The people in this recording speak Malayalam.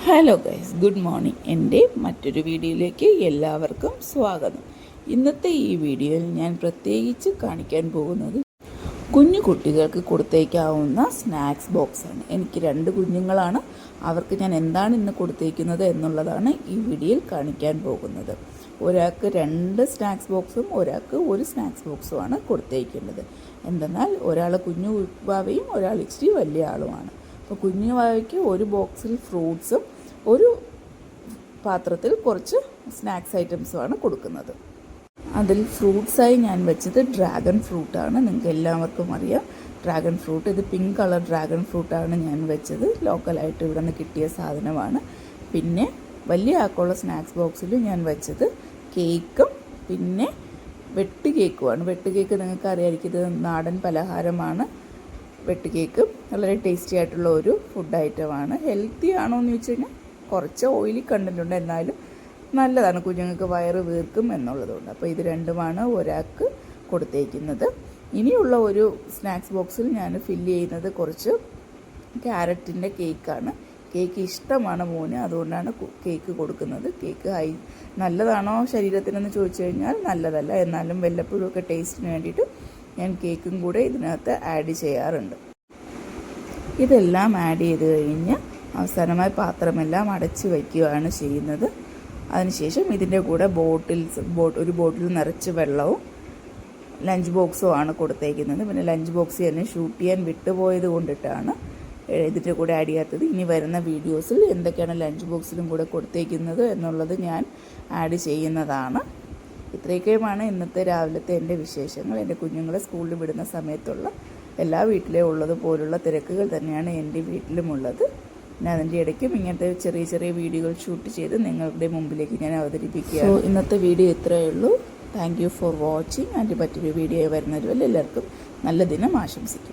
Hello guys, good morning. എൻ്റെ മറ്റൊരു വീഡിയോയിലേക്ക് എല്ലാവർക്കും സ്വാഗതം. ഇന്നത്തെ ഈ വീഡിയോയിൽ ഞാൻ പ്രത്യേകിച്ച് കാണിക്കാൻ പോകുന്നത് കുഞ്ഞു കുട്ടികൾക്ക് കൊടുത്തേക്കാവുന്ന സ്നാക്സ് ബോക്സാണ്. എനിക്ക് 2 കുഞ്ഞുങ്ങളാണ്. അവർക്ക് ഞാൻ എന്താണ് ഇന്ന് കൊടുത്തേക്കുന്നത് എന്നുള്ളതാണ് ഈ വീഡിയോയിൽ കാണിക്കാൻ പോകുന്നത്. ഒരാൾക്ക് 2 സ്നാക്സ് ബോക്സും ഒരാൾക്ക് 1 സ്നാക്സ് ബോക്സുമാണ് കൊടുത്തേക്കുന്നത്. എന്തെന്നാൽ ഒരാൾ കുഞ്ഞു വാവയും ഒരാൾ ഇച്ചിരി വലിയ ആളുമാണ്. അപ്പോൾ കുഞ്ഞു വാവയ്ക്ക് ഒരു ബോക്സിൽ ഫ്രൂട്ട്സും ഒരു പാത്രത്തിൽ കുറച്ച് സ്നാക്സ് ഐറ്റംസുമാണ് കൊടുക്കുന്നത്. അതിൽ ഫ്രൂട്ട്സായി ഞാൻ വെച്ചത് ഡ്രാഗൺ ഫ്രൂട്ടാണ്. നിങ്ങൾക്ക് എല്ലാവർക്കും അറിയാം ഡ്രാഗൺ ഫ്രൂട്ട്. ഇത് പിങ്ക് കളർ ഡ്രാഗൺ ഫ്രൂട്ടാണ് ഞാൻ വെച്ചത്. ലോക്കലായിട്ട് ഇവിടെ നിന്ന് കിട്ടിയ സാധനമാണ്. പിന്നെ വലിയ ആക്കുള്ള സ്നാക്സ് ബോക്സിൽ ഞാൻ വെച്ചത് കേക്കും പിന്നെ വെട്ട് കേക്കുമാണ്. വെട്ട് കേക്ക് നിങ്ങൾക്ക് അറിയാമായിരിക്കും, ഇത് നാടൻ പലഹാരമാണ്. വെട്ട് കേക്ക് വളരെ ടേസ്റ്റി ആയിട്ടുള്ള ഒരു ഫുഡ് ഐറ്റമാണ്. ഹെൽത്തി ആണോ എന്ന് ചോദിച്ചു കഴിഞ്ഞാൽ കുറച്ച് ഓയിലി കണ്ടൻറ്റുണ്ട്, എന്നാലും നല്ലതാണ്, കുഞ്ഞുങ്ങൾക്ക് വയറ് വീർക്കും എന്നുള്ളതുകൊണ്ട്. അപ്പോൾ ഇത് രണ്ടുമാണ് ഒരാൾക്ക് കൊടുത്തേക്കുന്നത്. ഇനിയുള്ള ഒരു സ്നാക്സ് ബോക്സിൽ ഞാൻ ഫില്ല് ചെയ്യുന്നത് കുറച്ച് ക്യാരറ്റിൻ്റെ കേക്കാണ്. കേക്ക് ഇഷ്ടമാണ് മോന്, അതുകൊണ്ടാണ് കേക്ക് കൊടുക്കുന്നത്. കേക്ക് നല്ലതാണോ ശരീരത്തിനെന്ന് ചോദിച്ചു കഴിഞ്ഞാൽ നല്ലതല്ല, എന്നാലും വല്ലപ്പോഴും ഒക്കെ ടേസ്റ്റിന് വേണ്ടിയിട്ട് ഞാൻ കേക്കും കൂടെ ഇതിനകത്ത് ആഡ് ചെയ്യാറുണ്ട്. ഇതെല്ലാം ആഡ് ചെയ്ത് കഴിഞ്ഞ് അവസാനമായി പാത്രമെല്ലാം അടച്ച് വയ്ക്കുകയാണ് ചെയ്യുന്നത്. അതിനുശേഷം ഇതിൻ്റെ കൂടെ ഒരു ബോട്ടിൽ നിറച്ച് വെള്ളവും ലഞ്ച് ബോക്സും ആണ് കൊടുത്തേക്കുന്നത്. പിന്നെ ലഞ്ച് ബോക്സ് തന്നെ ഷൂട്ട് ചെയ്യാൻ വിട്ടുപോയത് കൊണ്ടിട്ടാണ് ഇതിൻ്റെ കൂടെ ആഡ് ചെയ്യാത്തത്. ഇനി വരുന്ന വീഡിയോസിൽ എന്തൊക്കെയാണ് ലഞ്ച് ബോക്സിലും കൂടെ കൊടുത്തേക്കുന്നത് എന്നുള്ളത് ഞാൻ ആഡ് ചെയ്യുന്നതാണ്. ഇത്രയൊക്കെയുമാണ് ഇന്നത്തെ രാവിലത്തെ എൻ്റെ വിശേഷങ്ങൾ. എൻ്റെ കുഞ്ഞുങ്ങളെ സ്കൂളിൽ വിടുന്ന സമയത്തുള്ള എല്ലാ വീട്ടിലെ ഉള്ളതുപോലുള്ള തിരക്കുകൾ തന്നെയാണ് എൻ്റെ വീട്ടിലുമുള്ളത്. പിന്നെ അതിൻ്റെ ഇടയ്ക്കും ഇങ്ങനത്തെ ചെറിയ ചെറിയ വീഡിയോകൾ ഷൂട്ട് ചെയ്ത് നിങ്ങളുടെ മുമ്പിലേക്ക് ഞാൻ അവതരിപ്പിക്കുക. ഇന്നത്തെ വീഡിയോ ഇത്രയേ ഉള്ളൂ. Thank you for watching. അതിൻ്റെ മറ്റൊരു വീഡിയോ വരുന്നതുവരെ എല്ലാവർക്കും നല്ല ദിനം ആശംസിക്കും.